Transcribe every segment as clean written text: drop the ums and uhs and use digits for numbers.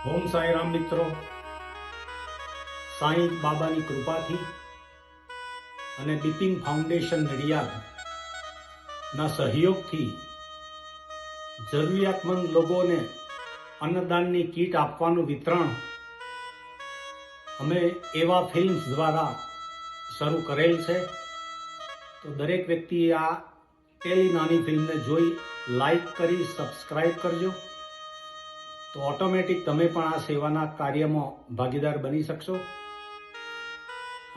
ઓમ સાંઈ રામ મિત્રો, સાંઈ બાબાની કૃપાથી અને બિપિન ફાઉન્ડેશન નડિયાદના સહયોગથી જરૂરિયાતમંદ લોકોને અન્નદાનની કીટ આપવાનું વિતરણ અમે એવા ફિલ્મ્સ દ્વારા શરૂ કરેલ છે. તો દરેક વ્યક્તિ આ પેલી નાની ફિલ્મને જોઈ લાઈક કરી સબસ્ક્રાઈબ કરજો, તો ઓટોમેટિક તમે પણ આ સેવાના કાર્યમાં ભાગીદાર બની શકશો.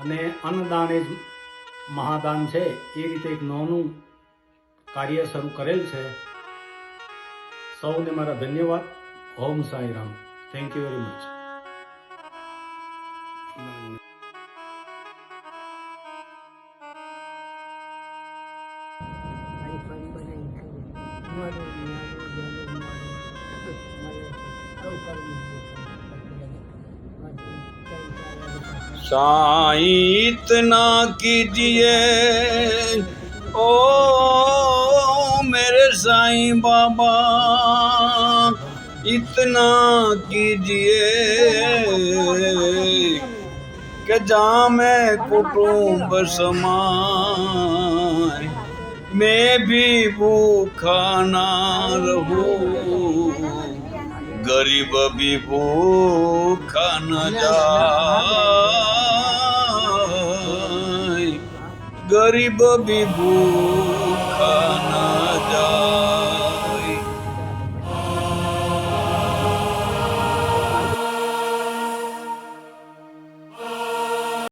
અને અન્નદાન એ જ મહાદાન છે, એ રીતે એક નાનું કાર્ય શરૂ કરેલ છે. સૌને મારા ધન્યવાદ. Om Sai Ram. Thank you very much. Sai इतना कीजिए ओ मेरे साईं बाबा, इतना कीजिए कि जामे कुटुंब समाए, मैं भी भूखा ना रहूं, गरीब भी भूखा न जाए, गरीब भी भूखा न